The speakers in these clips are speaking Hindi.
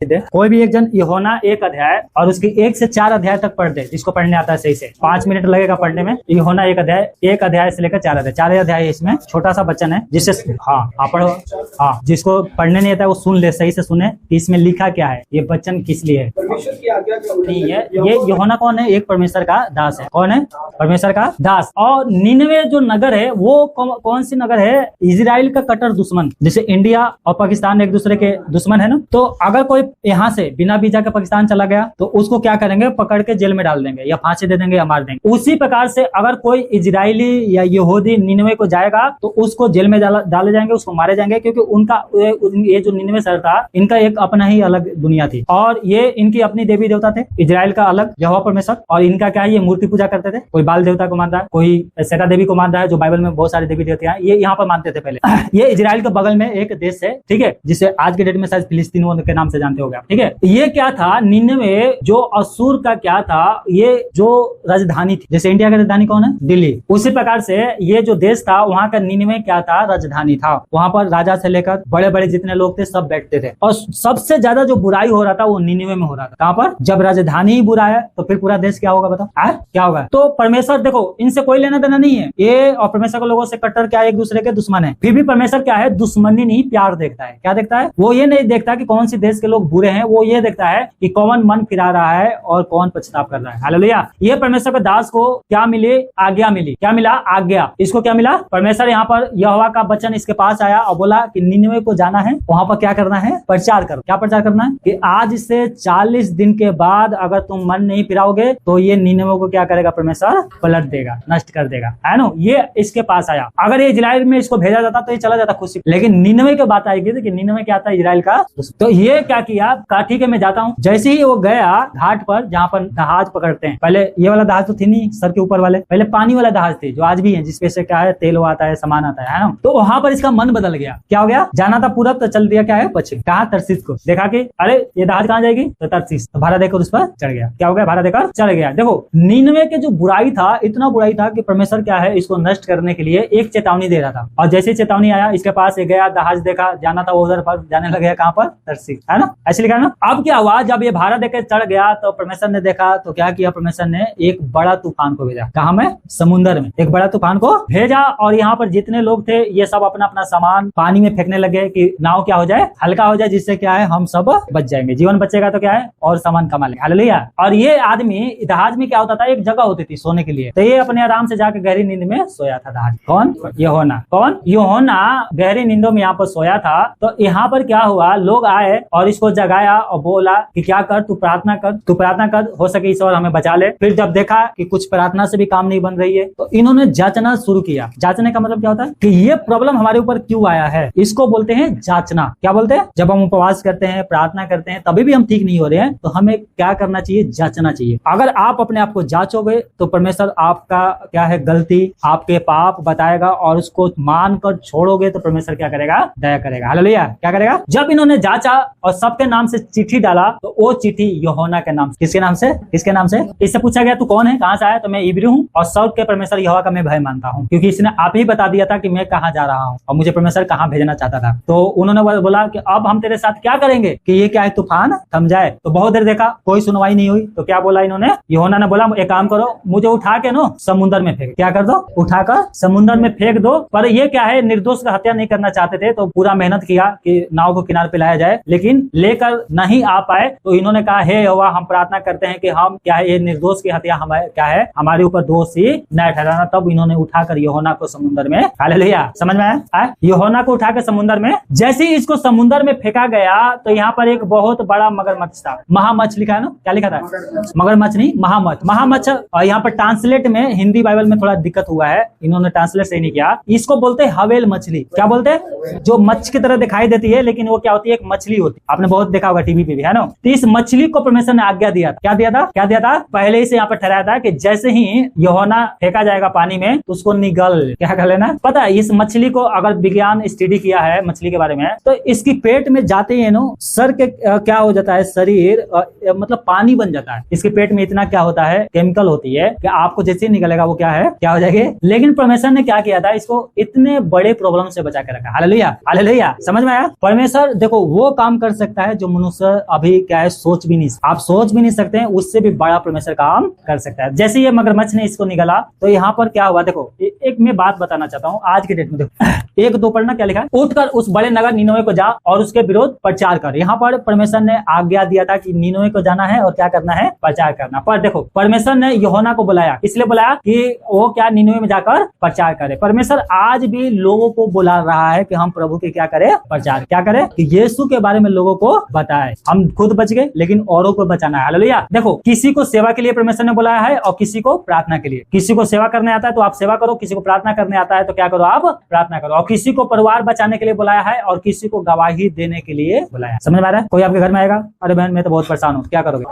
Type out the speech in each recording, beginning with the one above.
कोई भी एक जन यूहन्ना 1 अध्याय और उसकी 1 से 4 अध्याय तक पढ़ दे, जिसको पढ़ने आता है सही से, 5 मिनट लगेगा पढ़ने में। यूहन्ना 1 अध्याय से लेकर 4 अध्याय, 4 अध्याय इसमें छोटा सा वचन है, जिससे आप पढ़ो। जिसको पढ़ने नहीं आता है वो सुन ले, सही से सुने कि इसमें लिखा क्या है, ये वचन किस लिए है। परमेश्वर की आज्ञा क्या नहीं है, ये यूहन्ना कौन है? एक परमेश्वर का दास है। कौन है? परमेश्वर का दास। और निनवे जो नगर है वो कौन सी नगर है? इजराइल का कट्टर दुश्मन। जैसे इंडिया और पाकिस्तान एक दूसरे के दुश्मन है ना, तो अगर कोई यहाँ से बिना वीजा के पाकिस्तान चला गया तो उसको क्या करेंगे? पकड़ के जेल में डाल देंगे, या फांसी दे देंगे, या मार देंगे। उसी प्रकार से अगर कोई इजरायली या यहूदी निनवे को जाएगा तो उसको जेल में डाले जाएंगे, उसको मारे जाएंगे, क्योंकि उनका ये जो निनवे शहर था, इनका एक अपना ही अलग दुनिया थी, और ये इनकी अपनी देवी देवता थे। इजराइल का अलग यहोवा परमेश्वर, और इनका क्या है? ये मूर्ति पूजा करते थे। कोई बाल देवता को मानता है, कोई सेका देवी को मानता है, जो बाइबल में बहुत सारी देवी देवता हैं, ये यहाँ पर मानते थे पहले। ये इजराइल के बगल में एक देश है, ठीक है, जिसे आज के डेट में शायद फिलिस्तीन के नाम से जानते हो गया, ठीक है। ये क्या था? निनवे जो असुर का क्या था? ये जो राजधानी थी, जैसे इंडिया की राजधानी कौन है? दिल्ली। उसी प्रकार से ये जो देश था, वहाँ का निनवे क्या था? राजधानी था। वहाँ पर राजा से लेकर बड़े बड़े जितने लोग थे सब बैठते थे, और सबसे ज्यादा जो बुराई हो रहा था वो निनवे में हो रहा था। कहाँ पर? जब राजधानी ही बुरा है तो फिर पूरा देश क्या होगा? बताओ क्या होगा? तो परमेश्वर देखो, इनसे कोई लेना देना नहीं है, ये और परमेश्वर के लोगों से कट्टर क्या, एक दूसरे के दुश्मन है। फिर भी परमेश्वर क्या है? दुश्मनी नहीं, प्यार देखता है। क्या देखता है? वो ये नहीं देखता कि कौन सी देश के लोग बुरे हैं, वो ये देखता है कि कौन मन फिरा रहा है और कौन पछतावा कर रहा है। हालेलुया। ये परमेश्वर के दास को क्या मिले? आज्ञा मिली। क्या मिला? आज्ञा। इसको क्या मिला? परमेश्वर यहाँ पर यहोवा का वचन इसके पास आया और बोला कि निनवे को जाना है, वहां पर क्या करना है? प्रचार करो। क्या प्रचार करना है? कि आज से 40 दिन के बाद अगर तुम मन नहीं फिराओगे तो ये निनवे को क्या करेगा? परमेश्वर पलट देगा, नष्ट कर देगा, है ना। ये इसके पास आया। अगर ये इजराइल में इसको भेजा जाता तो ये चला जाता खुशी, लेकिन निनवे की बात आएगी कि निनवे क्या था? इजराइल का। तो ये क्या किया? कहा ठीक है मैं जाता हूँ। जैसे ही वो गया घाट पर, जहाँ पर जहाज पकड़ते हैं, पहले ये वाला जहाज तो थी नहीं सर के ऊपर वाले, पहले पानी वाला जहाज थे, जो आज भी है, जिसपे से क्या है? तेल आता है, सामान आता है ना। तो वहां पर इसका मन बदल गया। क्या हो गया? जाना था पूरब तो चल दिया क्या है? पश्चिम। कहा? तरसीस को। देखा कि अरे ये जहाज कहाँ जाएगी? तो तरसीस। तो भाड़ा देकर उस पर चढ़ गया। क्या हो गया? भाड़ा देकर चढ़ गया। देखो निनवे के जो बुराई था, इतना बुराई था कि परमेश्वर क्या है? इसको नष्ट करने के लिए एक चेतावनी दे रहा था, और जैसे चेतावनी आया इसके पास गया, जहाज देखा, जाना था उधर पर, जाने लग गया कहाँ पर? तरसीस, है ना। ऐसे लिखा ना। अब क्या हुआ? जब ये भाड़ा देकर चढ़ गया तो परमेश्वर ने देखा तो क्या किया? परमेश्वर ने एक बड़ा तूफान को भेजा। कहाँ में? समुद्र में एक बड़ा तूफान को भेजा, और यहाँ पर जितने लोग थे ये सब अपना अपना सामान पानी में फेंकने लगे कि नाव क्या हो जाए? हल्का हो जाए, जिससे क्या है? हम सब बच जाएंगे, जीवन बचेगा तो क्या है? और सामान कमा लेंगे। हालेलुया। और ये आदमी जहाज में क्या होता था? एक जगह होती थी सोने के लिए, तो ये अपने आराम से जाकर गहरी नींद में सोया था। जहाज कौन? यूहन्ना। कौन? यूहन्ना गहरी नींदों में यहाँ पर सोया था। तो यहाँ पर क्या हुआ? लोग आए और इसको जगाया और बोला कि क्या कर, तू प्रार्थना कर, तू प्रार्थना कर, हो सके ईश्वर हमें बचा ले। फिर जब देखा कि कुछ प्रार्थना से भी काम नहीं बन रही है तो इन्होंने जांचना शुरू किया। जांचने का मतलब क्या होता है? कि ये प्रॉब्लम हमारे ऊपर क्यों आया है, इसको बोलते हैं जांचना। क्या बोलते हैं? जब हम उपवास करते हैं, प्रार्थना करते हैं, तभी भी हम ठीक नहीं हो रहे हैं तो हमें क्या करना चाहिए? जांचना चाहिए। अगर आप अपने आप को जांचोगे तो परमेश्वर आपका क्या है? गलती, आपके पाप बताएगा, और उसको मानकर छोड़ोगे तो परमेश्वर क्या करेगा? दया करेगा। हालेलुया। क्या करेगा? जब इन्होंने जांचा और सबके नाम से चिट्ठी डाला तो वो चिट्ठी यूहन्ना के नाम से। किसके नाम से? किसके नाम से? इससे पूछा गया तू कौन है, कहाँ से आया? तो मैं इब्री हूँ और सब के परमेश्वर यहोवा का मैं भय मानता हूँ, क्योंकि इसने आप ही बता दिया था कि मैं कहाँ जा रहा हूँ और मुझे परमेश्वर कहाँ भेजना चाहता था। तो उन्होंने बोला कि अब हम तेरे साथ क्या करेंगे कि ये क्या है? तूफान थम जाए। तो बहुत देर देखा, कोई सुनवाई नहीं हुई, तो क्या बोला इन्होंने? यूहन्ना ने बोला एक काम करो, मुझे उठा के नो समुद्र में फेंक। क्या कर दो? उठाकर समुद्र में फेंक दो। पर ये क्या है? निर्दोष का हत्या नहीं करना चाहते थे, तो पूरा मेहनत किया कि नाव को किनारे पे लाया जाए, लेकिन लेकर नहीं आ पाए। तो इन्होंने कहा हे यहोवा, हम प्रार्थना करते हैं कि हम क्या है? ये निर्दोष की हत्या हमारे क्या है? हमारे ऊपर दोषी न ठहराना। तब इन्होंने उठाकर यूहन्ना को समुद्र में, हालेलुया, समझ में आया? यूहन्ना को उठाकर समुद्र में, जैसे ही इसको समुद्र में फेंका गया तो यहाँ पर एक बहुत बड़ा मगरमच्छ था। महामच्छ लिखा है ना? क्या लिखा था? मगरमच्छ नहीं, महामच्छ। महामच्छ। और यहाँ पर ट्रांसलेट में हिंदी बाइबल में थोड़ा दिक्कत हुआ है, इन्होंने ट्रांसलेट सही नहीं किया। इसको बोलते हैं हवेल मछली। क्या बोलते हैं? जो मच्छ की तरह दिखाई देती है, लेकिन वो क्या होती है? एक मछली होती है। आपने बहुत देखा होगा टीवी पे भी, है ना। तो इस मछली को परमेश्वर ने आज्ञा दिया था। क्या दिया था? क्या दिया था? पहले ही से यहाँ पर ठहराया था कि जैसे ही यूहन्ना फेंका जाएगा पानी में तो उसको निगल, क्या कर लेना। पता है इस मछली को अगर विज्ञान स्टडी किया है मछली के बारे में, तो इसकी पेट में जाते ही नो सर के क्या हो जाता है? शरीर मतलब पानी बन जाता है। इसके पेट में इतना क्या होता है? केमिकल होती है कि आपको जैसे ही निकलेगा वो क्या है? क्या हो जाएगी। लेकिन परमेश्वर ने क्या किया था? इसको इतने बड़े प्रॉब्लम से बचा के रखा। Hallelujah, hallelujah. समझ में आया? परमेश्वर देखो वो काम कर सकता है है जो मनुष्य अभी क्या है सोच भी नहीं, आप सोच भी नहीं सकते हैं, उससे भी बड़ा परमेश्वर काम कर सकता है। जैसे ये मगरमच्छ ने इसको निकाला तो यहाँ पर क्या हुआ, देखो एक मैं बात बताना चाहता हूँ आज के डेट में। देखो एक दो पर ना क्या लिखा है, उठकर उस बड़े नगर निनवे को जा और उसके विरोध प्रचार कर। यहाँ पर परमेश्वर ने आज्ञा दिया था कि निनवे को जाना है और क्या करना है, प्रचार करना। पर देखो परमेश्वर ने यूहन्ना को बुलाया, इसलिए बुलाया कि वो क्या निनवे में जाकर प्रचार करे। परमेश्वर आज भी लोगों को बुला रहा है कि हम प्रभु के क्या करें, प्रचार क्या करें, कि यीशु के बारे में लोगों को बताए। हम खुद बच गए लेकिन औरों को बचाना है। हालेलुया। देखो किसी को सेवा के लिए परमेश्वर ने बुलाया है और किसी को प्रार्थना के लिए। किसी को सेवा करने आता है तो आप सेवा करो, किसी को प्रार्थना करने आता है तो क्या करो, आप प्रार्थना करो। और किसी को परिवार बचाने के लिए बुलाया है और किसी को गवाही देने के लिए बुलाया। समझ में आ रहा है? कोई आपके घर में आएगा, अरे बहन मैं तो बहुत परेशान हूँ, क्या करोगे,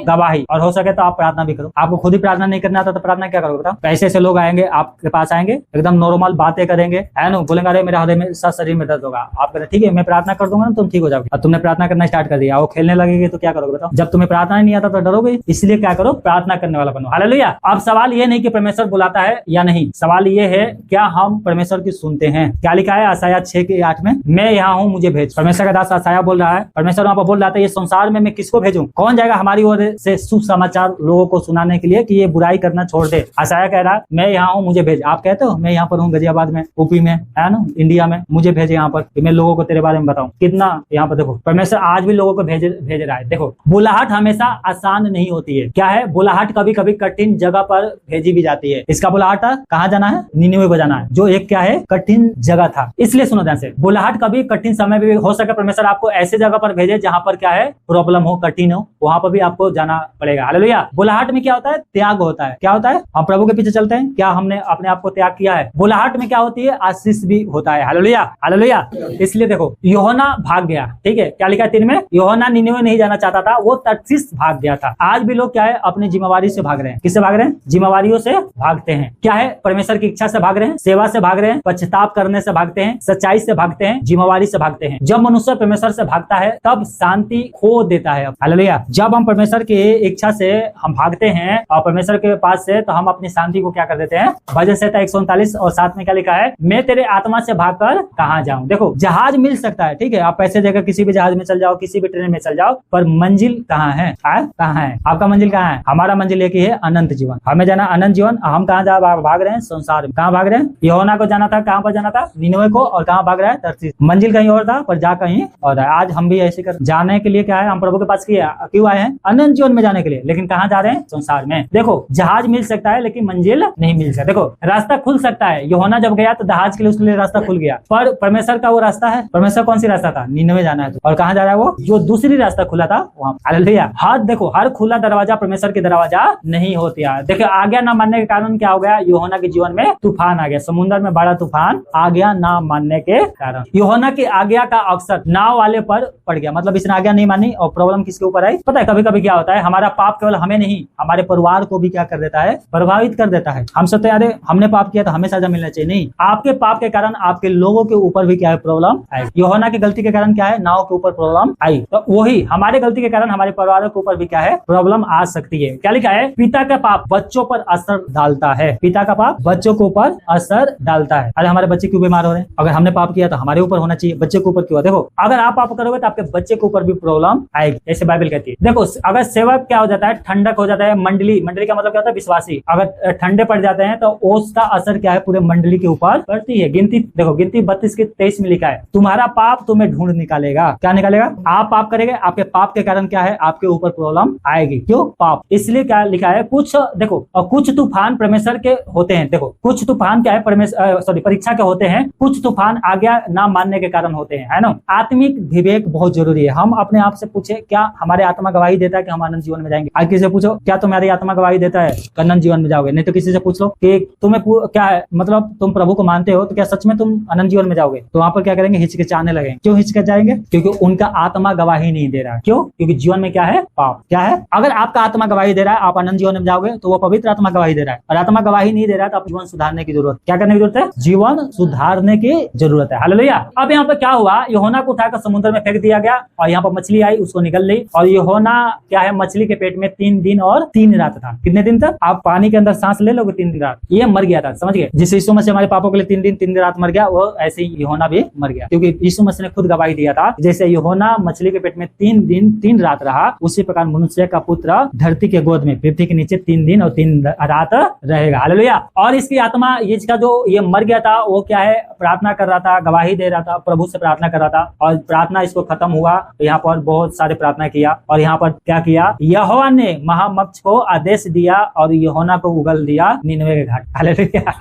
गवाही। और हो सके तो आप प्रार्थना भी करो। आपको खुद ही प्रार्थना नहीं करना आता तो प्रार्थना क्या करोगे बताओ? ऐसे ऐसे लोग आएंगे आपके पास, आएंगे एकदम नॉर्मल बातें करेंगे, है ना, बोलेंगे अरे मेरे हृदय में सब शरीर में दर्द होगा। आप कहते ठीक है मैं प्रार्थना कर दूंगा ना, तुम ठीक हो जाओगे। और तुमने प्रार्थना करना स्टार्ट कर दिया, वो खेलने लगेगी तो क्या करोगे बताओ? जब तुम्हें प्रार्थना नहीं आता तो डरोगे, इसलिए क्या करो, प्रार्थना करने वाला बनो। हालेलुया। अब सवाल ये नहीं कि परमेश्वर बुलाता है या नहीं, सवाल ये है क्या हम परमेश्वर की सुनते हैं। क्या लिखा है आशाया 6:8 में, मैं यहाँ हूँ मुझे भेज। परमेश्वर का दास आशाया बोल रहा है, परमेश्वर वहां पर बोल रहा था ये संसार में मैं किसको भेजूं, कौन जाएगा हमारी ओर से सुसमाचार लोगों को सुनाने के लिए कि ये बुराई करना छोड़ दे। आशाया कह रहा है मैं यहाँ हूँ मुझे भेज। आप कहते हो मैं यहाँ पर हूँ गाजियाबाद में, यूपी में, है ना, इंडिया में, मुझे भेज यहाँ पर कि मैं लोगों को तेरे बारे में बताऊं। कितना यहाँ पर देखो परमेश्वर आज भी लोगों को भेज रहा है। देखो बुलाहट हमेशा आसान नहीं होती है। क्या है, बुलाहट कभी कभी कठिन जगह पर भेजी भी जाती है। इसका बुलाहट कहाँ जाना है, निनिवे को जाना है, जो एक क्या है कठिन जगह था। इसलिए सुनो ध्यान से, बुलाहट कभी कठिन समय में भी हो सके परमेश्वर आपको ऐसे जगह पर भेजे जहां पर क्या है प्रॉब्लम हो, कठिन हो, वहां पर भी आपको जाना पड़ेगा। हालेलुया। बुलाहट में क्या होता है, त्याग होता है। क्या होता है, हम प्रभु के पीछे चलते हैं, क्या हमने अपने आप को त्याग किया है। बुलाहट में क्या होती है, आशीष भी होता है। Hallelujah hallelujah. इसलिए देखो यूहन्ना भाग गया, ठीक है, क्या लिखा है 3 में, यूहन्ना निनिवे नहीं जाना चाहता था, वो तर्शीश भाग गया था। आज भी लोग क्या है अपनी जिम्मेवारी से भाग रहे हैं। किससे भाग रहे हैं, जिम्मेवारियों से भागते हैं। क्या है, परमेश्वर की इच्छा से भाग रहे हैं, सेवा से भाग रहे हैं, पश्चाताप करने से भागते हैं, सच्चाई से भागते हैं, जिम्मेवारी से भागते हैं। जब मनुष्य परमेश्वर से भागता है तब शांति खो देता है। हालेलुया। जब हम परमेश्वर की इच्छा से हम भागते हैं और परमेश्वर के पास से, तो हम अपनी शांति को क्या कर देते हैं। भजन संहिता 139 और 7 में क्या लिखा है, मैं तेरे आत्मा से भागकर कहाँ जाऊं। देखो जहाज मिल सकता है, ठीक है, आप पैसे देकर किसी भी जहाज में चल जाओ, किसी भी ट्रेन में चल जाओ, पर मंजिल कहाँ है, कहाँ है, आपका मंजिल कहाँ है। हमारा मंजिल एक ही है, अनंत जीवन। हमें जाना अनंत जीवन। हम कहाँ जा भाग रहे हैं, संसार में। कहाँ भाग रहे हैं, यूहन्ना को जाना था, कहाँ पर जाना था, निनवे को, और कहाँ भाग रहा है, तर्शीश। मंजिल कहीं और था पर जा कहीं और है। आज हम भी ऐसे कर जाने के लिए क्या है, हम प्रभु के पास क्यों आए हैं, अनंत जीवन में जाने के लिए, लेकिन कहाँ जा रहे हैं, संसार में। देखो जहाज मिल सकता है लेकिन मंजिल नहीं मिल सकता। देखो रास्ता खुल सकता है, यूहन्ना जब गया तो जहाज के लिए उसके लिए रास्ता खुल गया, पर परमेश्वर का वो रास्ता है, परमेश्वर कौन सी रास्ता था, निनवे जाना है। और कहाँ जा रहा है वो, जो दूसरी रास्ता खुला था वहाँ। हालेलुया। हर देखो हर खुला दरवाजा परमेश्वर की दरवाजा नहीं होती है। देखो आज्ञा ना मानने के कारण क्या हो गया, यूहन्ना के जीवन में तूफान आ गया, समुद्र में बड़ा तूफान आ गया ना मानने के कारण। यूहन्ना की आज्ञा का अक्सर नाव वाले पर पड़ गया, मतलब इसने आज्ञा नहीं मानी और प्रॉब्लम किसके ऊपर आई पता है। कभी कभी क्या होता है, हमारा पाप केवल हमें नहीं हमारे परिवार को भी क्या कर देता है, प्रभावित कर देता है। हम सोचते हैं हमने पाप किया तो हमें सजा मिलना चाहिए, नहीं, आपके पाप के कारण आपके लोगों के ऊपर भी क्या है प्रॉब्लम आई। यूहन्ना की गलती के कारण क्या है, नाव के ऊपर प्रॉब्लम आई, तो वही हमारे गलती के कारण हमारे परिवारों के ऊपर भी क्या है प्रॉब्लम आ सकती है। क्या लिखा है, पिता का पाप बच्चों पर असर डालता है, पिता का पाप बच्चों के ऊपर असर डालता है। अरे हमारे बच्चे क्यों बीमार हो रहे हैं, अगर हमने पाप किया तो हमारे ऊपर होना चाहिए, बच्चे के ऊपर क्यों। देखो अगर आप पाप करोगे तो आपके बच्चे के ऊपर भी प्रॉब्लम आएगी, ऐसे बाइबल कहती है। देखो अगर सेवक क्या हो जाता है, ठंडक हो जाता है, मंडली का मतलब क्या होता है, विश्वासी अगर ठंडे पड़ जाते हैं तो उसका असर क्या है पूरे मंडली के ऊपर पड़ती है। गिनती देखो, गिनती 32:23 में लिखा है, तुम्हारा पाप तुम्हें ढूंढ निकालेगा। क्या निकालेगा, आप पाप करेंगे, आपके पाप के कारण क्या है आपके ऊपर प्रॉब्लम आएगी। क्यों, पाप। इसलिए क्या लिखा है, कुछ देखो और कुछ तूफान परमेश्वर के होते हैं। देखो कुछ तूफान क्या है, परीक्षा के होते हैं, कुछ तूफान आज्ञा ना मानने के कारण होते हैं, है ना। आत्मिक विवेक बहुत जरूरी है। हम अपने आप से पूछे, क्या हमारे आत्मा गवाही देता है कि हम अनंत जीवन में जाएंगे। आज किसी से पूछो, क्या तुम्हारी आत्मा गवाही देता है अनंत जीवन में जाओगे, नहीं तो किसी से पूछ लो कि तुम्हें क्या है, मतलब तुम प्रभु को मानते हो तो क्या सच में तुम अनंत जीवन में जाओगे, तो वहां पर क्या करेंगे, हिचकिचाने लगेंगे। क्यों हिचकिच जाएंगे, क्योंकि उनका आत्मा गवाही नहीं दे रहा है। क्यों, क्योंकि जीवन में क्या है, पाप। क्या है, अगर आपका आत्मा गवाही दे रहा है आप अनंत जीवन में जाओगे तो वो पवित्र आत्मा गवाही दे रहा है, और आत्मा गवाही नहीं दे रहा तो आप जीवन सुधारने की जरूरत, क्या करने की जरूरत है? जीवन सुधारने की जरूरत है। हालेलुया। अब यहाँ पर क्या हुआ, यूहन्ना को उठाकर समुद्र में फेंक दिया गया और यहाँ पर मछली आई, उसको निकल ली। और यूहन्ना क्या है, मछली के पेट में 3 दिन और 3 रात था। कितने दिन तक? आप पानी के अंदर सांस ले लोगे 3 दिन रात, ये मर गया था, समझ गए? जिस यीशु मसीह हमारे पापों के लिए 3 दिन 3 रात मर गया, वो ऐसे ही यूहन्ना भी मर गया, क्योंकि यीशु मसीह ने खुद गवाही दिया था, जैसे यूहन्ना मछली के पेट में 3 दिन 3 रात रहा, उसी प्रकार मनुष्य का पुत्र धरती के गोद में, पृथ्वी के नीचे 3 दिन और 3 रात रहेगा। हालेलुया। और इसकी आत्मा, इसका जो ये मर गया था, वो क्या है, प्रार्थना कर रहा था, गवाही दे रहा था, प्रभु से प्रार्थना कर रहा था, और प्रार्थना इसको खत्म हुआ तो यहाँ पर बहुत सारे प्रार्थना किया, और यहाँ पर क्या किया, यहोवा ने महामक्ष को आदेश दिया और यूहन्ना को उगल दिया नीनवे के घाट। हालेलुया।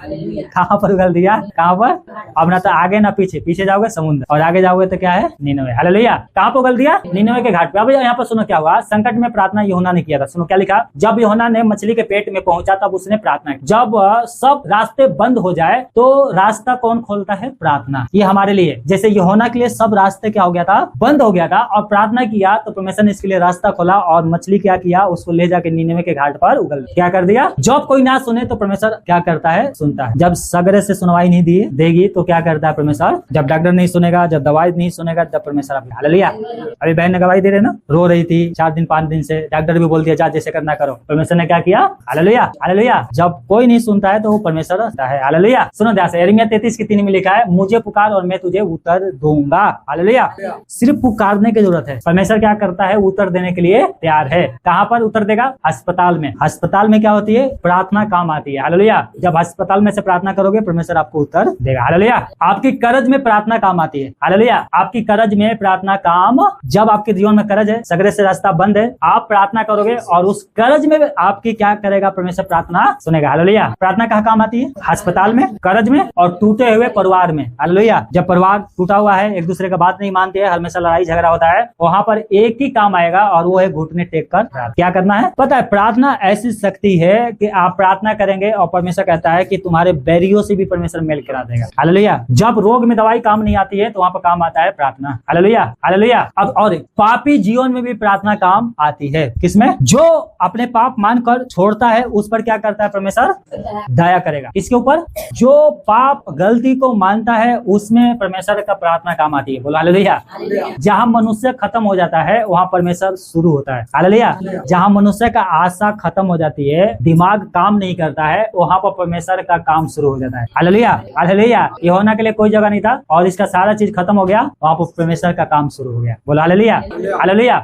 कहाँ पर उगल दिया? कहाँ पर? अब ना तो आगे ना पीछे, पीछे जाओगे समुद्र और आगे जाओगे तो क्या है, नीनवे। हालेलुया। कहाँ पर उगल दिया? नीनवे के घाट पे। अब यहाँ पर सुनो क्या हुआ, संकट में प्रार्थना यूहन्ना ने किया था। सुनो क्या लिखा, जब यूहन्ना ने मछली के पेट में पहुंचा तब उसने प्रार्थना की। जब सब रास्ते बंद हो जाए तो रास्ता कौन खोलता है? प्रार्थना। ये हमारे लिए, जैसे यूहन्ना के लिए सब रास्ते क्या हो गया था, बंद हो गया था, और प्रार्थना किया तो परमेश्वर ने इसके लिए रास्ता खोला, और मछली क्या किया, उसको ले जाके नीनवे के घाट पर उगल दिया। क्या कर दिया? जब कोई ना सुने तो परमेश्वर क्या करता है? सुनता है। जब सगरे से सुनवाई नहीं देगी तो क्या करता है परमेश्वर? जब डॉक्टर नहीं सुनेगा, जब दवाई नहीं सुनेगा, तब परमेश्वर आपकी। हालेलुया। अभी बहन ने गवाही दे रहे ना, रो रही थी 4 दिन 5 दिन से, डॉक्टर भी बोल दिया जा जैसे करना करो, परमेश्वर ने क्या किया? हालेलुया। हालेलुया। जब कोई नहीं सुनता है तो वो परमेश्वर रहता है। हालेलुया। सुनो ध्यान से, यिर्मयाह 33:3 में लिखा है, मुझे पुकार और मैं तुझे उत्तर दूंगा। हालेलुया। सिर्फ पुकारने की जरूरत है, परमेश्वर क्या करता है? उत्तर देने के लिए तैयार है। कहाँ पर उत्तर देगा? अस्पताल में। अस्पताल में क्या होती है? प्रार्थना काम आती है। हालेलुया। जब अस्पताल में से प्रार्थना करोगे परमेश्वर आपको उत्तर देगा। हालेलुया। आपकी कर्ज में प्रार्थना काम आती है। हालेलुया। आपकी कर्ज में प्रार्थना काम, जब आपके जीवन में कर्ज है, सगरे से रास्ता बंद है, आप प्रार्थना करोगे और उस कर्ज में आपकी क्या करेगा? परमेश्वर प्रार्थना सुनेगा। हालेलुया। प्रार्थना कहाँ काम आती है? अस्पताल में, कर्ज में और टूटे हुए परिवार में। हालेलुया। जब परिवार टूटा हुआ है, एक दूसरे का बात नहीं मानते हैं, हमेशा लड़ाई झगड़ा होता है, वहां पर एक ही काम आएगा और वो है घुटने टेक कर क्या करना है? पता है, प्रार्थना ऐसी शक्ति है कि आप प्रार्थना करेंगे और परमेश्वर कहता है कि तुम्हारे बैरियों से भी परमेश्वर मेल करा देगा। हालेलुया। जब रोग में दवाई काम नहीं आती है तो वहां पर काम आता है प्रार्थना। हालेलुया। हालेलुया। अब और पापी जीवन में भी प्रार्थना काम आती है। किसमें? जो अपने पाप मानकर छोड़ता है उस पर क्या करता है परमेश्वर? दया करेगा। इसके ऊपर जो पाप गलती को मानता है उसमें परमेश्वर का प्रार्थना काम आती है। बोलो हालेलुया। जहां मनुष्य खत्म हो जाता है वहां परमेश्वर शुरू होता है। हालेलुया। जहां मनुष्य का आशा खत्म हो जाती है, दिमाग काम नहीं करता है, वहां पर परमेश्वर का काम शुरू हो जाता है। हालेलुया। हालेलुया। यूहन्ना के लिए कोई जगह नहीं था और इसका सारा चीज खत्म हो गया, वहां पर परमेश्वर का काम शुरू हो गया। बोलो हालेलुया। हालेलुया।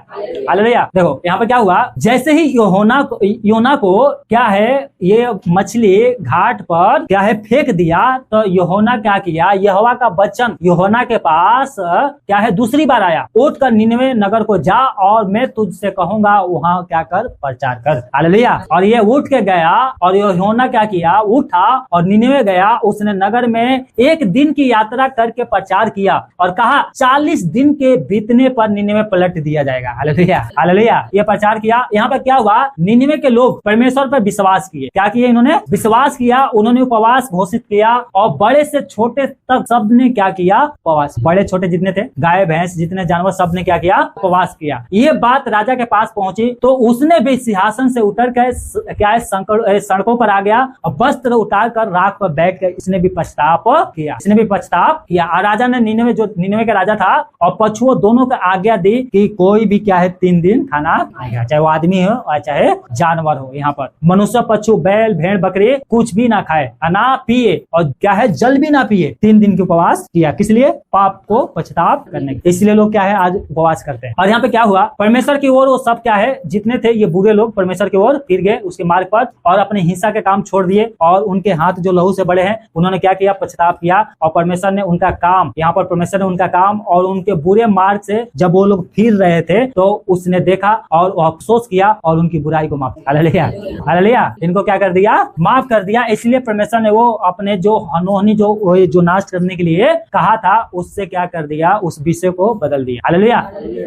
हालेलुया। देखो यहाँ पे क्या हुआ, जैसे ही यूहन्ना को क्या है, ये मछली घाट पर क्या है फेंक दिया, तो यूहन्ना क्या किया, यहोवा का वचन यूहन्ना के पास क्या है दूसरी बार आया, उठकर निनवे नगर को जा और मैं तुझसे कहूंगा वहां क्या कर, प्रचार कर। हालेलुया। और ये उठ के गया और यूहन्ना क्या किया, उठा और निनवे गया। उसने नगर में 1 दिन की यात्रा करके प्रचार किया और कहा 40 दिन के बीतने पर निनवे पलट दिया जाएगा। हालेलुया। हालेलुया। ये प्रचार किया। यहाँ पर क्या हुआ, निनवे के लोग परमेश्वर पर विश्वास किए। क्या किए? इन्होंने विश्वास किया, उन्होंने उपवास घोषित किया और बड़े से छोटे तक सब ने क्या किया? उपवास। बड़े छोटे जितने थे, गाय भैंस जितने जानवर, सब ने क्या किया? उपवास किया। ये बात राजा के पास पहुंची तो उसने भी सिंहासन से उतर कर क्या है सड़कों पर आ गया और वस्त्र उतार कर राख पर बैठ कर इसने भी पछताप किया। इसने भी पछताप किया। और राजा ने निनवे का राजा था और पशुओं दोनों को आज्ञा दी कि कोई भी क्या है 3 दिन खाना खाएगा, चाहे वो आदमी हो और चाहे जानवर हो। यहाँ पर मनुष्य, पशु, बैल, भेड़, बकरी कुछ भी ना खाए, ना पिए और क्या है जल भी ना पिए। 3 दिन के उपवास किया। किस लिए? पाप को पछताप करने के। इसलिए लोग क्या है आज उपवास करते हैं। और यहाँ पे क्या हुआ, परमेश्वर की ओर वो सब क्या है जितने थे ये बुरे लोग परमेश्वर की ओर फिर गए उसके मार्ग पर और अपने हिंसा के काम छोड़ दिए और उनके हाथ जो लहू से बड़े हैं उन्होंने क्या किया? पछताप किया। और परमेश्वर ने उनका काम, यहाँ पर परमेश्वर ने उनका काम और उनके बुरे मार्ग से जब वो लोग फिर रहे थे तो उसने देखा और वो अफसोस किया और उनकी बुराई को माफ किया। हालेलुया। हालेलुया। इनको क्या कर दिया? माफ कर दिया। इसलिए परमेश्वर ने वो अपने जो हनोहनी जो नाश करने के लिए कहा था उससे क्या कर दिया? उस विषय को बदल दिया। हालेलुया।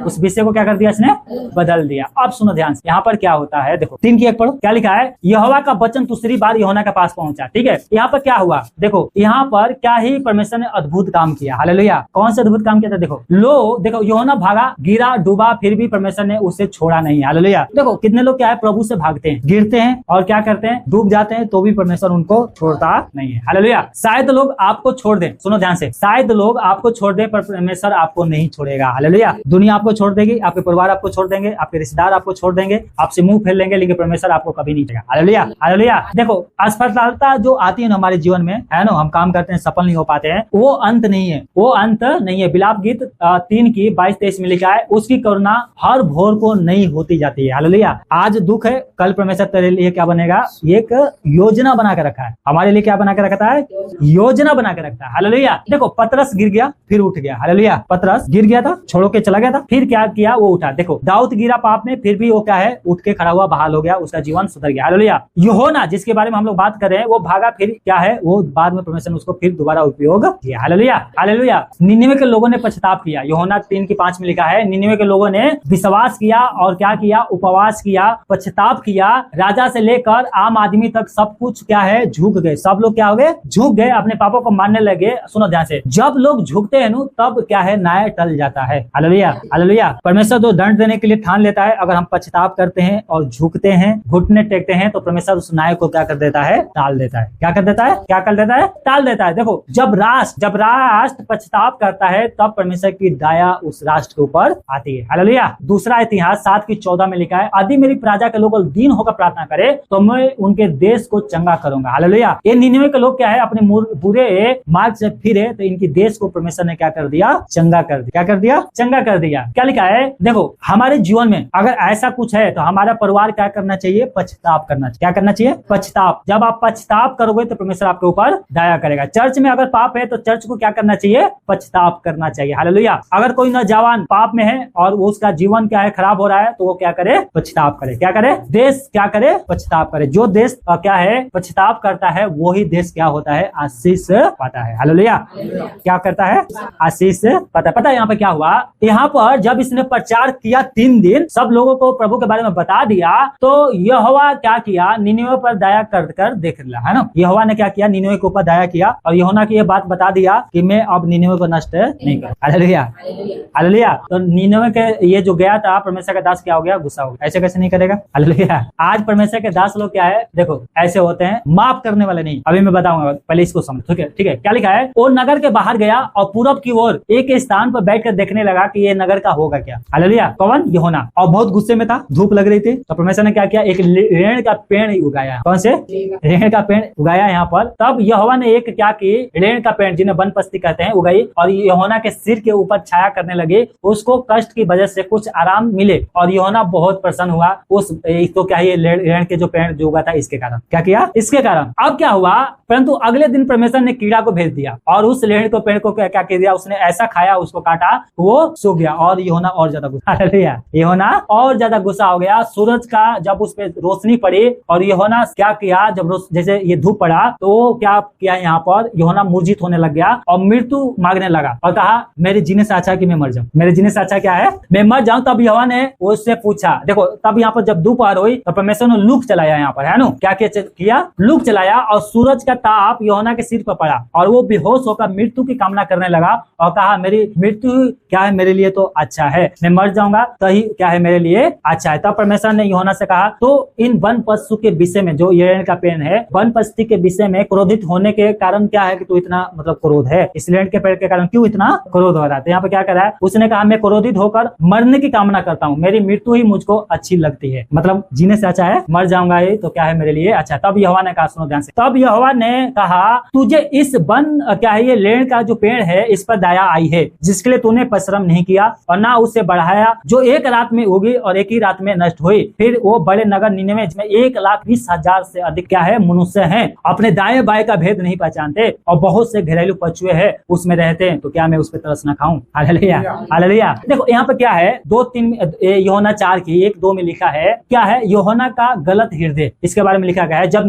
उस विषय को क्या कर दिया? इसने बदल दिया। अब सुनो ध्यान से, यहाँ पर क्या होता है देखो, 3 की 1 पढ़ो। क्या लिखा है? यहोवा का वचन दूसरी बार यूहन्ना के पास पहुंचा। ठीक है। यहाँ पर क्या हुआ देखो, यहाँ पर क्या ही परमेश्वर ने अद्भुत काम किया। हालेलुया। कौन सा अद्भुत काम किया था? देखो यूहन्ना भागा, गिरा, डूबा, फिर भी परमेश्वर ने उसे छोड़ा नहीं। हालेलुया। देखो कितने लोग क्या है प्रभु से भागते हैं, गिरते हैं और क्या करते हैं? डूब जाते हैं, तो भी परमेश्वर उनको छोड़ता नहीं है। हालेलुया। शायद लोग आपको छोड़ दें, सुनो ध्यान से, शायद लोग आपको छोड़ दें पर परमेश्वर आपको नहीं छोड़ेगा। हालेलुया। दुनिया आपको छोड़ देगी, आपके परिवार आपको छोड़ देंगे, आपके रिश्तेदार आपको छोड़ देंगे, आपसे मुंह फेर लेंगे, लेकिन परमेश्वर आपको कभी नहीं छोड़ेगा। हालेलुया। हालेलुया। देखो, असफलता जो आती है ना हमारे जीवन में, है ना, हम काम करते हैं, सफल नहीं हो पाते हैं, वो अंत नहीं है, वो अंत नहीं है। बिलाप गीत 3 की 22-23 में लिखा है, उसकी करुणा हर भोर को नई होती जाती है। हालेलुया। आज दुख है, कल परमेश्वर तेरे लिए क्या बनेगा, एक योजना बना के रखा है हमारे लिए। क्या बना के रखा है? योजना बना के रखा है। हालेलुया। देखो, पतरस गिर गया फिर उठ गया। हालेलुया। पतरस गिर गया था, छोड़ो के चला गया था, फिर क्या किया, वो उठा। देखो, दाऊद गिरा पाप में, फिर भी वो क्या है, उठ के खड़ा हुआ, बहाल हो गया, उसका जीवन सुधर गया। हालेलुया। यूहन्ना जिसके बारे में हम लोग बात कर रहे हैं, वो भागा, फिर क्या है, वो बाद में परमेश्वर ने उसको फिर दोबारा उपयोग किया। हालेलुया। हालेलुया। निनिवे के लोगों ने पश्चाताप किया। यूहन्ना 3 की 5 में लिखा है, निनिवे के लोगों ने विश्वास किया और क्या किया, उपवास किया, पश्चाताप किया। राजा से लेकर आम आदमी तक सब कुछ क्या है, झुक गए। सब लोग क्या हो गए, झुक गए, अपने पापों को मानने लगे। सुनो ध्यान से, जब लोग झुकते हैं ना, तब क्या है, न्याय टल जाता है। हालेलुया। हालेलुया। परमेश्वर जो दंड देने के लिए ठान लेता है, अगर हम पश्चाताप करते हैं और झुकते हैं, घुटने टेकते हैं, तो परमेश्वर उस न्याय को क्या कर देता है, टाल देता है। क्या कर देता है, क्या कर देता है, टाल देता है। देखो, जब राष्ट्र पश्चाताप करता है, तब परमेश्वर की दया उस राष्ट्र के ऊपर आती है। हालेलुया। दूसरा इतिहास 7 की 14 में लिखा है, यदि मेरी प्रजा के लोग दीन होकर प्रार्थना करे तो मैं उनके देश को चंगा करूंगा। हालेलुया। ये निनिवे के लोग क्या है, अपने बुरे मार्ग से फिरे, तो इनकी देश को परमेश्वर ने क्या कर दिया, चंगा कर दिया। क्या कर दिया, चंगा कर दिया। क्या लिखा है, देखो, हमारे जीवन में अगर ऐसा कुछ है तो हमारा परिवार क्या करना चाहिए, पश्चाताप करना चाहिए। क्या करना चाहिए, पश्चाताप। जब आप पश्चाताप करोगे तो परमेश्वर आपके ऊपर दया करेगा। चर्च में अगर पाप है तो चर्च को क्या करना चाहिए, पश्चाताप करना चाहिए। हालेलुया। अगर कोई नौजवान पाप में है और वो उसका जीवन क्या है, खराब हो रहा है, तो वो क्या करे, पश्चाताप करे। क्या करे, देश क्या करे, पश्चाताप करे। जो देश क्या है, पश्चाताप करता है, वो ही देश क्या होता है, आशीष पाता है। हालेलुया। क्या करता है, आशीष पाता है। पता है यहाँ पे क्या हुआ, यहाँ पर जब इसने प्रचार किया 3 दिन, सब लोगों को प्रभु के बारे में बता दिया, तो यहोवा क्या किया, निनिवे पर दया कर देख लिया, है ना। यहोवा ने क्या किया, निनिवे के ऊपर दया किया और यूहन्ना की ये बात बता दिया कि मैं अब निनिवे को नष्ट नहीं कर। हालेलुया। हालेलुया। तो निनिवे के ये जो गया था, परमेश्वर का दास क्या हो गया, गुस्सा हो गया। ऐसे कैसे नहीं करेगा। हालेलुया। आज परमेश्वर के दास लोग क्या है, देखो, ऐसे होते हैं, माफ करने वाले नहीं। अभी मैं बताऊंगा, पहले इसको समझ। ठीक है, ठीक है। क्या लिखा है, वो नगर के बाहर गया और पूरब की ओर एक स्थान पर बैठकर देखने लगा कि ये नगर का होगा क्या। हालेलुया। कौन, यूहन्ना। और बहुत गुस्से में था, धूप लग रही थी, तो परमेश्वर ने क्या किया, एक रेण का पेड़ उगाया। कौन से, रेण का पेड़ उगाया यहाँ पर। तब यहोवा ने एक क्या की, रेण का पेड़, जिन्हें वनपस्ती कहते हैं, उगाई और यूहन्ना के सिर के ऊपर छाया करने लगे। उसको कष्ट की वजह से कुछ आराम मिले और यूहन्ना बहुत प्रसन्न हुआ। उस तो क्या, ये रेण के जो पेड़ जो उगा था, इसके कारण क्या किया, इसके कारण। अब क्या हुआ, परंतु अगले दिन परमेश्वर ने कीड़ा को भेज दिया और उस रेण को पेड़ को क्या कर दिया, उसने ऐसा खाया, उसको काटा, वो सूख गया और यूहन्ना और ज्यादा गुस्सा, यूहन्ना और ज्यादा गुस्सा हो गया। सूरज का जब उस पे रोशनी पड़ी और यूहन्ना क्या किया, जब जैसे ये धूप पड़ा, तो क्या किया, यहाँ पर यूहन्ना मूर्छित होने लग गया और मृत्यु मांगने लगा और कहा, मेरे जीने से अच्छा कि मैं मर जाऊं, मेरे जीने से अच्छा क्या है, मैं मर जाऊं। तब यहोवा ने उससे पूछा, देखो, तब यहाँ पर जब दोपहर हुई तो परमेश्वर ने लूक चलाया यहाँ पर, है ना। क्या किया, लूक चलाया और सूरज का ताप यूहन्ना के सिर पर पड़ा और वो बेहोश होकर मृत्यु की कामना करने लगा और कहा, मेरी मृत्यु क्या है, मेरे लिए तो अच्छा है, मैं मर जाऊंगा तो ही क्या है, मेरे लिए अच्छा है। तब परमेश्वर ने यूहन्ना से कहा, तो इन वन पशु के विषय में, जो रेण का पेड़ है, वन पस्ती के विषय में क्रोधित होने के कारण क्या है कि तू इतना मतलब क्रोध है, इस रेण के पेड़ के कारण क्यों इतना क्रोध हो रहा है। तो यहाँ पे क्या कर रहा है, उसने कहा, मैं क्रोधित होकर मरने की कामना करता हूँ, मेरी मृत्यु ही मुझको अच्छी लगती है, मतलब जीने से अच्छा है मर जाऊंगा, ये तो क्या है मेरे लिए अच्छा। तब यहोवा ने कहा, सुनो ध्यान से, तब यहोवा ने कहा, तुझे इस वन क्या है, ये रेण का जो पेड़ है, इस पर दया आई है, जिसके लिए तूने परिश्रम नहीं किया और ना उसे बढ़ाया, जो एक रात में उगी और एक ही रात में नष्ट हुई। फिर वो बड़े नगर निनिवे में 1,20,000 से अधिक क्या है, मनुष्य हैं, अपने दाएं बाएं का भेद नहीं पहचानते और बहुत से घरेलू पशुए हैं उसमें रहते हैं, तो क्या मैं उस पर तरस न खाऊं। Hallelujah, hallelujah. देखो यहाँ पे क्या है, 2-3 यूहन्ना 4 की 1-2 में लिखा है, क्या है, यूहन्ना का गलत हृदय, इसके बारे में लिखा गया है। जब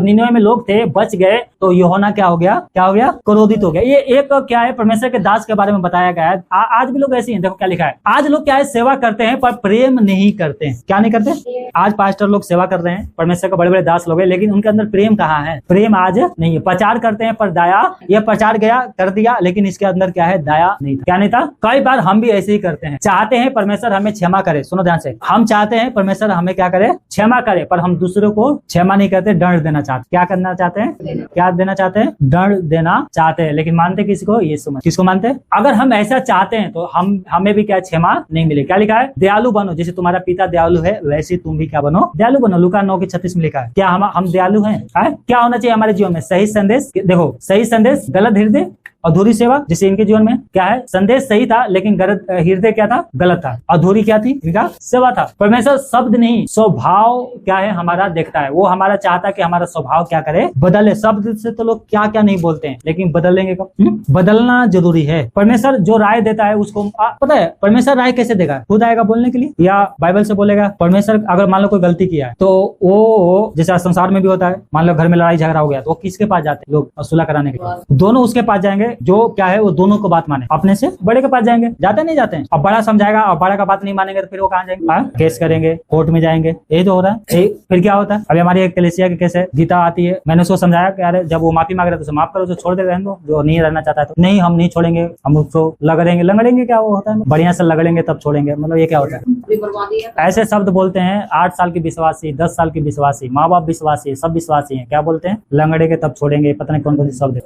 निनिवे में लोग थे, बच गए, तो यूहन्ना क्या हो गया, क्रोधित हो गया। ये एक क्या है, परमेश्वर के दास के बारे में बताया गया है। आज भी लोग ऐसे हैं। देखो क्या लिखा है, आज लोग क्या है, सेवा करते हैं पर प्रेम नहीं करते हैं। क्या नहीं करते, आज पास्टर लोग सेवा कर रहे हैं, परमेश्वर के बड़े बड़े दास लोग हैं, लेकिन उनके अंदर प्रेम कहाँ है? प्रेम आज नहीं है। प्रचार करते हैं पर दया, ये प्रचार गया कर दिया, लेकिन इसके अंदर क्या है? दया नहीं था। क्या नहीं था? कई बार हम भी ऐसे ही करते हैं, चाहते हैं परमेश्वर हमें क्षमा करे। सुनो ध्यान से, हम चाहते हैं परमेश्वर हमें क्या करे? क्षमा करे, पर हम दूसरों को क्षमा नहीं करते, दंड देना चाहते। क्या करना चाहते हैं? क्या देना चाहते हैं? दंड देना चाहते हैं, लेकिन मानते किसको? यीशु मसीह। किसको मानते हैं? अगर हम ऐसा चाहते हैं तो हमें भी क्या क्षमा नहीं मिले। क्या लिखा है? दयालु बनो, जैसे तुम्हारा पिता दयालु है वैसे तुम भी क्या बनो? दयालु बनो। लूका 9:36 में लिखा है। क्या हम दयालु हैं? क्या होना चाहिए हमारे जीवन में? सही संदेश। देखो, सही संदेश, गलत हृदय, अधूरी सेवा। जैसे इनके जीवन में क्या है? संदेश सही था, लेकिन गलत हृदय क्या था? गलत था। अधूरी क्या थी? इनका सेवा था। परमेश्वर शब्द नहीं, स्वभाव क्या है हमारा देखता है। वो हमारा चाहता है कि हमारा स्वभाव क्या करे? बदले। शब्द से तो लोग क्या क्या नहीं बोलते हैं, लेकिन बदलेंगे कब? बदलना जरूरी है। परमेश्वर जो राय देता है उसको पता है परमेश्वर राय कैसे देगा? खुद आएगा बोलने के लिए या बाइबल से बोलेगा? परमेश्वर अगर मान लो कोई गलती किया है तो वो जैसे संसार में भी होता है, मान लो घर में लड़ाई झगड़ा हो गया तो वो किसके पास जाते हैं? लोग सुलह कराने के लिए। दोनों उसके पास जाएंगे जो क्या है वो दोनों को बात माने। अपने से बड़े के पास जाएंगे, जाते नहीं जाते हैं। अब बड़ा समझाएगा और बड़ा का बात नहीं मानेंगे तो फिर वो कहाँ जाएंगे? केस करेंगे, कोर्ट में जाएंगे। यही तो हो रहा है। फिर क्या होता है? अभी हमारी एक कलीसिया की केस है, गीता आती है, मैंने उसको समझाया कि अरे जब वो माफी मांग रहे तो माफ करो, जो छोड़ दे रहने दो, जो नहीं रहना चाहता है तो नहीं, हम नहीं छोड़ेंगे, हम उसको लगड़ेंगे। क्या वो होता है? बढ़िया से लगड़ेंगे तब छोड़ेंगे, मतलब ये क्या होता है? ऐसे शब्द बोलते हैं 8 साल के विश्वासी, 10 साल के विश्वासी, माँ बाप विश्वासी, सब विश्वासी हैं। क्या बोलते हैं? लगड़ेंगे तब छोड़ेंगे, पता नहीं कौन कौन से शब्द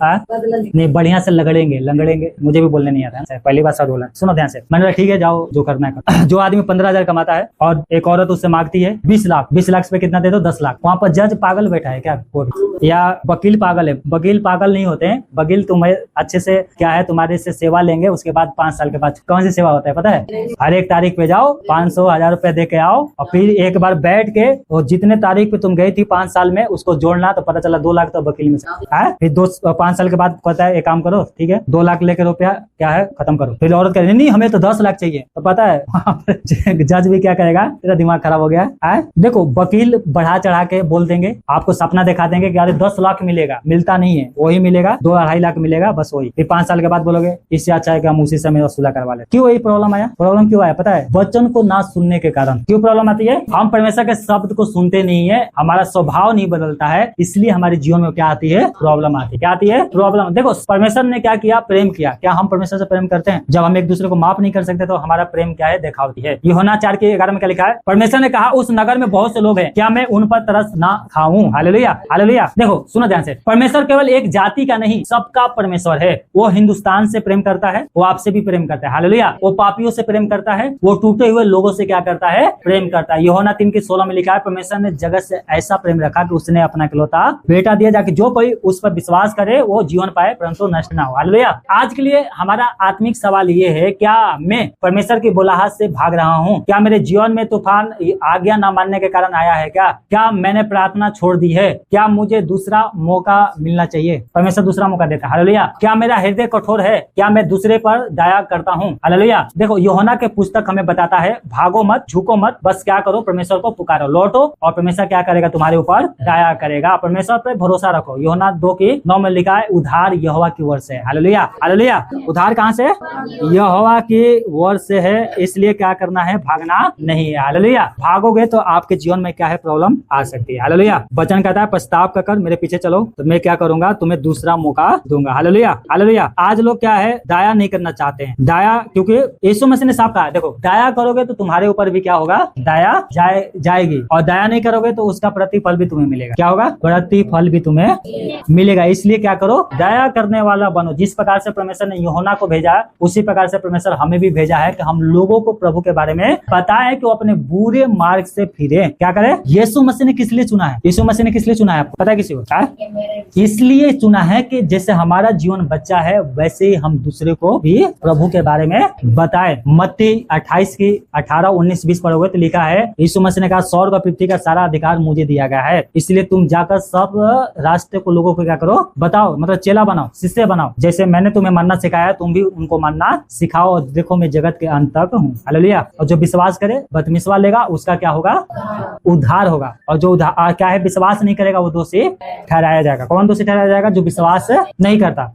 नहीं, बढ़िया से लगड़ेंगे। मुझे भी बोलने नहीं आता है, पहली बार शब्द बोला। सुनो ध्यान से, मैंने ठीक है जाओ जो करना है। जो आदमी 15,000 कमाता है और एक औरत उससे मांगती है 20 लाख, 20 लाख पे कितना दे दो? 10 लाख। वहाँ पर जज पागल बैठा है क्या? कोर्ट या वकील पागल है? वकील पागल नहीं होते हैं। वकील तुम्हें अच्छे से क्या है, तुम्हारे से सेवा लेंगे, उसके बाद 5 साल के बाद कौन सी सेवा होता है पता है? हर एक तारीख पे जाओ, 500-1000 रुपए दे के आओ और फिर एक बार बैठ के और जितने तारीख पे तुम गई थी 5 साल में उसको जोड़ना, तो पता चला 2 लाख तो वकील में है। फिर 5 साल के बाद कहता है एक काम करो, ठीक है 2 लाख लेकर रुपया क्या है खत्म करो। फिर औरत कह रही नहीं हमें तो 10 लाख चाहिए, तो पता है जज भी क्या कहेगा? तेरा दिमाग खराब हो गया है। देखो, वकील बढ़ा चढ़ा के बोल देंगे, आपको सपना दिखा देंगे कि अरे 10 लाख मिलेगा, मिलता नहीं है, वही मिलेगा 2-2.5 लाख मिलेगा, बस वही। फिर 5 साल के बाद बोलोगे इससे अच्छा है कि हम उसी समय वसूला करवा ले। क्यों वही प्रॉब्लम आया? प्रॉब्लम क्यों आया पता है? वचन को ना सुनने के कारण। क्यों प्रॉब्लम आती है? हम परमेश्वर के शब्द को सुनते नहीं है, हमारा स्वभाव नहीं बदलता है, इसलिए हमारे जीवन में क्या आती है? प्रॉब्लम आती है। क्या आती है? प्रॉब्लम। देखो, परमेश्वर ने क्या किया? प्रेम किया। क्या हम परमेश्वर से प्रेम करते हैं? जब हम एक दूसरे को माफ नहीं कर सकते तो हमारा प्रेम क्या है? दिखावटी है। यूहन्ना 4:11 में क्या लिखा है? परमेश्वर ने कहा उस नगर में बहुत से लोग हैं, क्या मैं उन पर तरस ना खाऊं? Hallelujah, hallelujah. देखो सुनो ध्यान से, परमेश्वर केवल एक जाति का नहीं, सबका परमेश्वर है। वो हिंदुस्तान से प्रेम करता है, वो आपसे भी प्रेम करता है। हालेलुया। वो पापियों से प्रेम करता है, वो टूटे हुए लोगों से क्या करता है? प्रेम करता है। यूहन्ना 3:16 में लिखा है परमेश्वर ने जगत से ऐसा प्रेम रखा कि उसने अपना इकलौता बेटा दिया, जाके जो कोई उस पर विश्वास करे वो जीवन पाए परंतु नष्ट ना हो। हालेलुया। आज के लिए हमारा आत्मिक सवाल ये है, क्या मैं परमेश्वर की बुलाहट से भाग रहा हूँ? क्या मेरे जीवन में तूफान आज्ञा न मानने के कारण आया है? क्या मैंने प्रार्थना छोड़ दी है? क्या मुझे दूसरा मौका मिलना चाहिए? परमेश्वर दूसरा मौका देता है। हालेलुया। क्या मेरा हृदय कठोर है? क्या मैं दूसरे पर दया करता हूँ? हालेलुया। देखो, यूहन्ना के पुस्तक हमें बताता है भागो मत, झुको मत, बस क्या करो? परमेश्वर को पुकारो, लौटो और परमेश्वर क्या करेगा? तुम्हारे ऊपर दया करेगा। परमेश्वर पर भरोसा रखो। यूहन्ना 2:9 में लिखा है उद्धार यहोवा की ओर से है। Hallelujah, hallelujah. उद्धार कहाँ से? यहोवा की ओर से है, इसलिए क्या करना है? भागना नहीं है। हालेलुया। भागोगे तो आपके जीवन में क्या है? प्रॉब्लम आ सकती है। हालेलुया। वचन कहता है पछताव कर मेरे पीछे चलो तो मैं क्या करूंगा? तुम्हें दूसरा मौका दूंगा। Hallelujah, hallelujah. आज लोग क्या है? दया नहीं करना चाहते हैं। दया, क्योंकि यीशु मसीह ने साफ कहा, देखो दया करोगे तो तुम्हारे ऊपर भी क्या होगा? दया जाएगी, और दया नहीं करोगे तो उसका प्रतिफल भी तुम्हें मिलेगा। क्या होगा? प्रतिफल भी तुम्हें मिलेगा। इसलिए क्या करो? दया करने वाला बनो। जिस प्रकार से परमेश्वर ने यूहन्ना को भेजा उसी प्रकार से परमेश्वर हमें भी भेजा है कि हम लोगों को प्रभु के बारे में बताएं कि वो अपने बुरे मार्ग से फिरे। क्या करे? यीशु मसीह ने किस लिए चुना है? यीशु मसीह ने किस लिए चुना है? आपको पता है? किसी को इसलिए चुना है कि जैसे हमारा जीवन बच्चा है वैसे ही हम दूसरे को भी प्रभु के बारे में बताएं। मत्ती 28:18-19-20 पढ़ोगे तो लिखा है यीशु मसीह ने कहा स्वर्ग और पृथ्वी का सारा अधिकार मुझे दिया गया है, इसलिए तुम जाकर सब रास्ते को लोगों को क्या करो? बताओ, मतलब चेला बनाओ, शिष्य बनाओ। जैसे मैंने तुम्हें मानना सिखाया तुम भी उनको मानना सिखाओ। और देखो मैं जगत के अंत तक हूँ। हालेलुया। और जो विश्वास करे बदमिसवा लेगा उसका क्या होगा? उद्धार होगा। और जो क्या है? विश्वास नहीं करेगा वो दोषी ठहराया जाएगा। कौन दोषी ठहराया जाएगा? जो विश्वास नहीं करता।